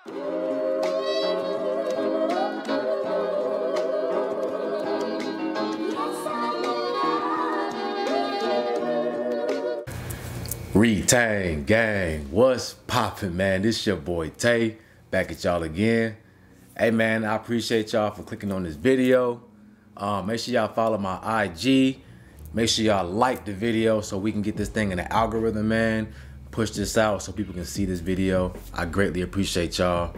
Retain gang, what's poppin', man? This your boy Tay, back at y'all again. Hey man, I appreciate y'all for clicking on this video. Make sure y'all follow my IG. Make sure y'all like the video so we can get this thing in the algorithm, man. Push this out so people can see this video. I greatly appreciate y'all.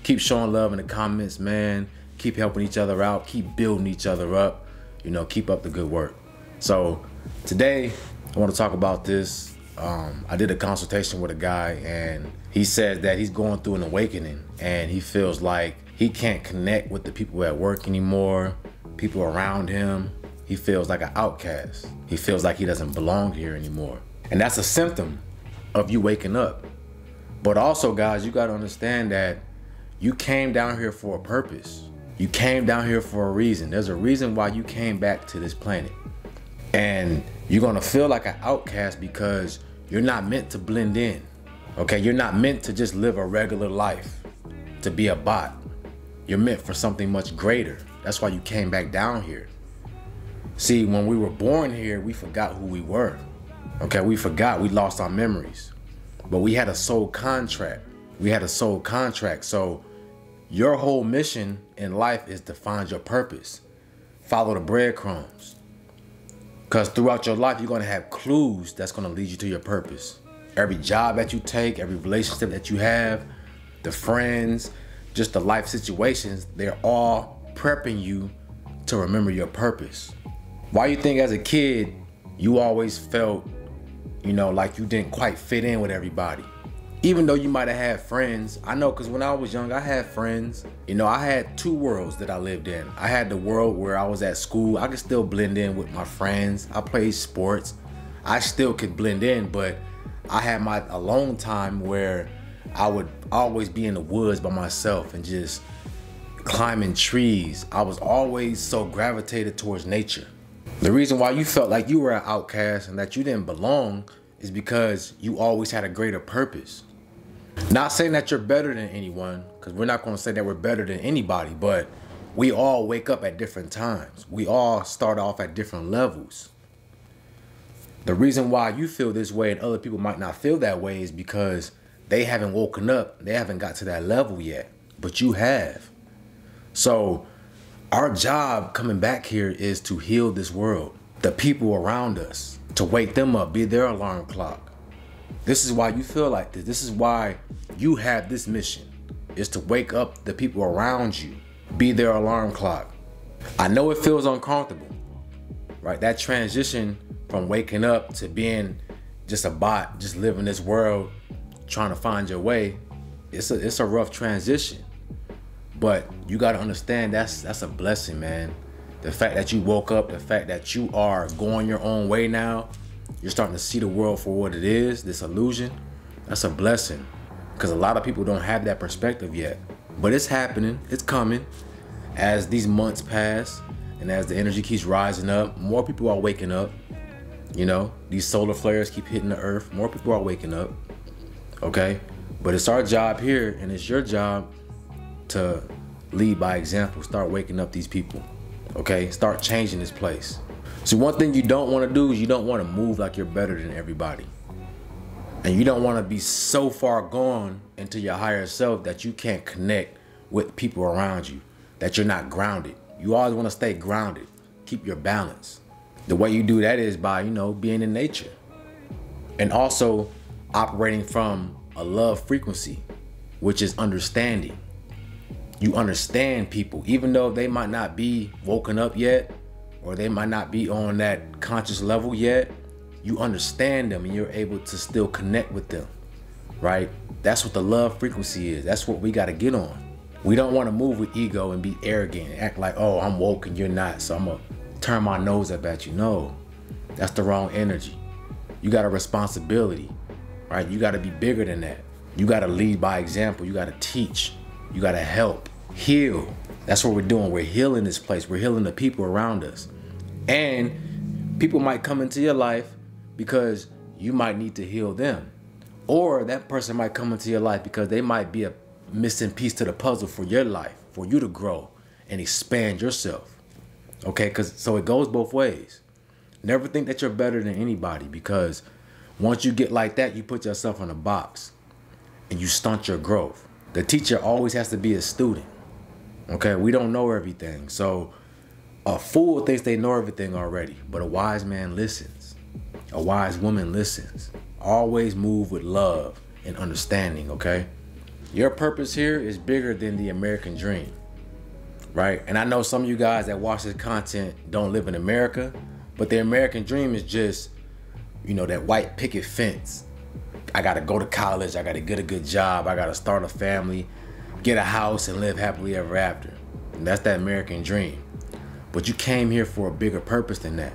Keep showing love in the comments, man. Keep helping each other out. Keep building each other up. You know, keep up the good work. So today, I want to talk about this. I did a consultation with a guy, and he says that he's going through an awakening, and he feels like he can't connect with the people at work anymore, people around him. He feels like an outcast. He feels like he doesn't belong here anymore. And that's a symptom of you waking up. But also, guys, you got to understand that you came down here for a purpose. You came down here for a reason. There's a reason why you came back to this planet. And you're gonna feel like an outcast because you're not meant to blend in, okay? You're not meant to just live a regular life, to be a bot. You're meant for something much greater. That's why you came back down here. See, when we were born here, we forgot who we were, okay? We forgot, we lost our memories. But we had a soul contract. We had a soul contract. So your whole mission in life is to find your purpose. Follow the breadcrumbs. Because throughout your life, you're going to have clues that's going to lead you to your purpose. Every job that you take, every relationship that you have, the friends, just the life situations, they're all prepping you to remember your purpose. Why you think as a kid, you always felt, you know, like you didn't quite fit in with everybody? Even though you might have had friends. I know, because when I was young, I had friends. You know, I had two worlds that I lived in. I had the world where I was at school. I could still blend in with my friends. I played sports. I still could blend in, but I had my alone time where I would always be in the woods by myself and just climbing trees. I was always so gravitated towards nature. The reason why you felt like you were an outcast and that you didn't belong is because you always had a greater purpose. Not saying that you're better than anyone, because we're not going to say that we're better than anybody, but we all wake up at different times. We all start off at different levels. The reason why you feel this way and other people might not feel that way is because they haven't woken up. They haven't got to that level yet, but you have. So our job coming back here is to heal this world, the people around us, to wake them up, be their alarm clock. This is why you feel like this. This is why you have this mission, is to wake up the people around you, be their alarm clock. I know it feels uncomfortable, right? That transition from waking up to being just a bot, just living this world, trying to find your way, it's a rough transition. But you got to understand that's a blessing, man. The fact that you woke up, the fact that you are going your own way now, you're starting to see the world for what it is, this illusion, that's a blessing. Because a lot of people don't have that perspective yet. But it's happening, it's coming. As these months pass and as the energy keeps rising up, more people are waking up. You know, these solar flares keep hitting the earth, more people are waking up, okay? But it's our job here, and it's your job to lead by example. Start waking up these people, okay? Start changing this place. See, one thing you don't want to do is you don't want to move like you're better than everybody. And you don't want to be so far gone into your higher self that you can't connect with people around you, that you're not grounded. You always want to stay grounded, keep your balance. The way you do that is by, you know, being in nature and also operating from a love frequency, which is understanding. You understand people, even though they might not be woken up yet, or they might not be on that conscious level yet, you understand them and you're able to still connect with them, right? That's what the love frequency is. That's what we got to get on. We don't want to move with ego and be arrogant and act like, oh, I'm woke and you're not, so I'm going to turn my nose up at you. No, that's the wrong energy. You got a responsibility, right? You got to be bigger than that. You got to lead by example. You got to teach. You got to help, heal. That's what we're doing. We're healing this place. We're healing the people around us. And people might come into your life because you might need to heal them. Or that person might come into your life because they might be a missing piece to the puzzle for your life, for you to grow and expand yourself. Okay, so it goes both ways. Never think that you're better than anybody, because once you get like that, you put yourself in a box and you stunt your growth. The teacher always has to be a student. Okay, we don't know everything. So a fool thinks they know everything already, but a wise man listens. A wise woman listens. Always move with love and understanding, okay? Your purpose here is bigger than the American dream, right? And I know some of you guys that watch this content don't live in America, but the American dream is just, you know, that white picket fence. I gotta go to college, I gotta get a good job, I gotta start a family, get a house and live happily ever after. And that's that American dream. But you came here for a bigger purpose than that.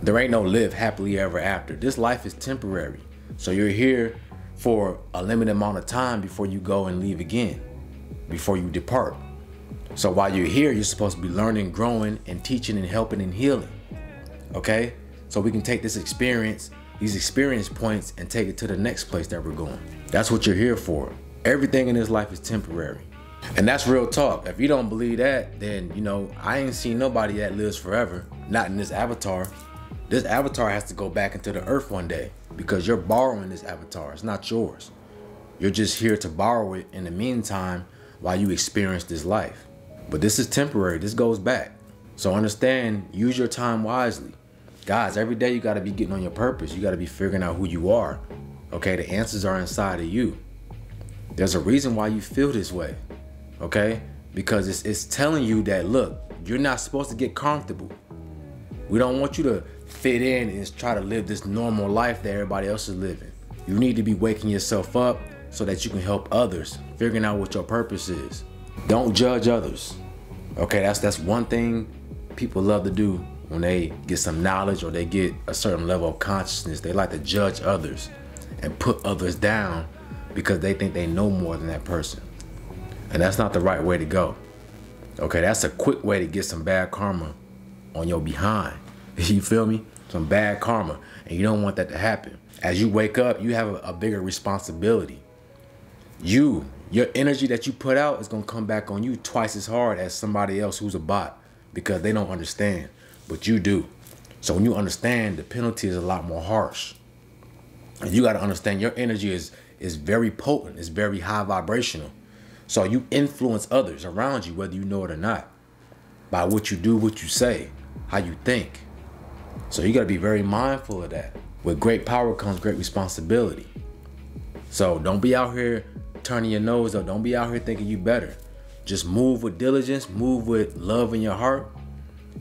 There ain't no live happily ever after. This life is temporary. So you're here for a limited amount of time before you go and leave again, before you depart. So while you're here, you're supposed to be learning, growing, and teaching and helping and healing. Okay? So we can take this experience, these experience points, and take it to the next place that we're going. That's what you're here for. Everything in this life is temporary. And that's real talk. If you don't believe that, then, you know, I ain't seen nobody that lives forever. Not in this avatar. This avatar has to go back into the earth one day, because you're borrowing this avatar. It's not yours. You're just here to borrow it in the meantime while you experience this life. But this is temporary. This goes back. So understand, use your time wisely. Guys, every day you got to be getting on your purpose. You got to be figuring out who you are. Okay, the answers are inside of you. There's a reason why you feel this way. Okay, because it's telling you that, look, you're not supposed to get comfortable. We don't want you to fit in and try to live this normal life that everybody else is living. You need to be waking yourself up so that you can help others, figuring out what your purpose is. Don't judge others. Okay, that's one thing people love to do when they get some knowledge or they get a certain level of consciousness. They like to judge others and put others down because they think they know more than that person. And that's not the right way to go. Okay, that's a quick way to get some bad karma on your behind. You feel me? Some bad karma. And you don't want that to happen. As you wake up, you have a bigger responsibility. Your energy that you put out is going to come back on you twice as hard as somebody else who's a bot, because they don't understand, but you do. So when you understand, the penalty is a lot more harsh. And you got to understand your energy is very potent. It's very high vibrational. So you influence others around you, whether you know it or not, by what you do, what you say, how you think. So you got to be very mindful of that. With great power comes great responsibility. So don't be out here turning your nose up. Don't be out here thinking you better. Just move with diligence, move with love in your heart,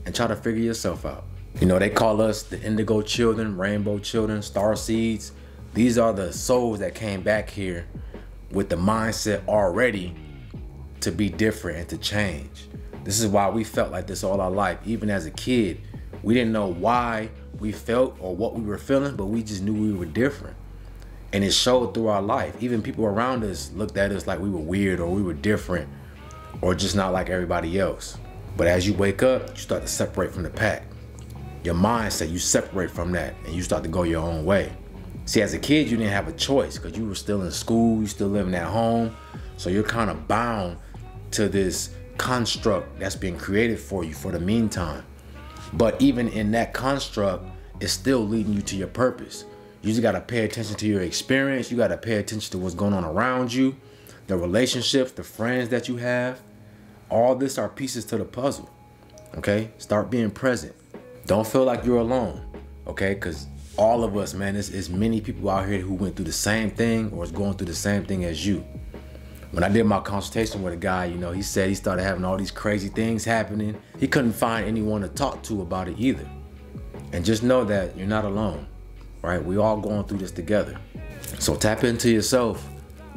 and try to figure yourself out. You know, they call us the indigo children, rainbow children, star seeds. These are the souls that came back here with the mindset already to be different and to change. This is why we felt like this all our life. Even as a kid, we didn't know why we felt or what we were feeling, but we just knew we were different. And it showed through our life. Even people around us looked at us like we were weird or we were different or just not like everybody else. But as you wake up, you start to separate from the pack. Your mindset, you separate from that and you start to go your own way. See, as a kid, you didn't have a choice because you were still in school, you still living at home. So you're kind of bound to this construct that's being created for you for the meantime. But even in that construct, it's still leading you to your purpose. You just got to pay attention to your experience. You got to pay attention to what's going on around you, the relationships, the friends that you have. All this are pieces to the puzzle. Okay? Start being present. Don't feel like you're alone. Okay? Because all of us, man, there's many people out here who went through the same thing or is going through the same thing as you. When I did my consultation with a guy, you know, he said he started having all these crazy things happening. He couldn't find anyone to talk to about it either. And just know that you're not alone, right? We all going through this together. So tap into yourself,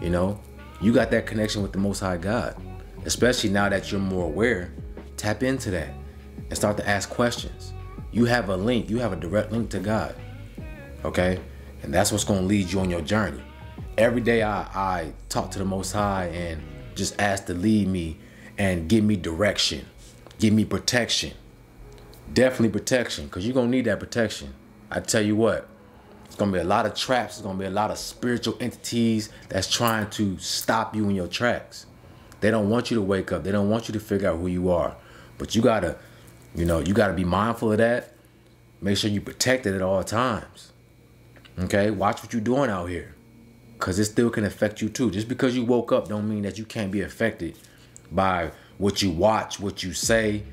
you know. You got that connection with the Most High God. Especially now that you're more aware, tap into that and start to ask questions. You have a link, you have a direct link to God. Okay, and that's what's going to lead you on your journey. Every day I talk to the Most High and just ask to lead me and give me direction, give me protection. Definitely protection, because you're going to need that protection. I tell you what, it's going to be a lot of traps. It's going to be a lot of spiritual entities that's trying to stop you in your tracks. They don't want you to wake up. They don't want you to figure out who you are. But you gotta, you gotta be mindful of that. Make sure you protect it at all times. Okay? Watch what you're doing out here. Because it still can affect you too. Just because you woke up don't mean that you can't be affected by what you watch, what you say,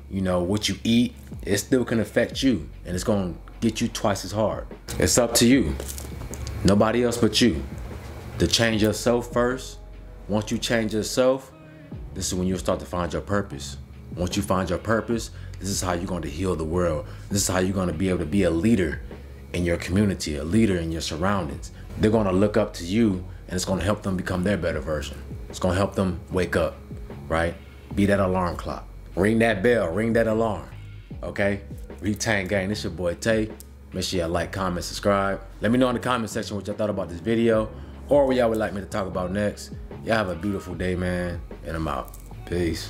what you eat. It still can affect you. And it's going to get you twice as hard. It's up to you. Nobody else but you. To change yourself first. Once you change yourself, this is when you'll start to find your purpose. Once you find your purpose, this is how you're going to heal the world. This is how you're going to be able to be a leader in your community, a leader in your surroundings. They're going to look up to you, and it's going to help them become their better version. It's going to help them wake up, right? Be that alarm clock. Ring that bell, ring that alarm, okay? Retain Gang, this your boy Tay. Make sure y'all like, comment, subscribe. Let me know in the comment section what y'all thought about this video or what y'all would like me to talk about next. Y'all have a beautiful day, man, and I'm out. Peace.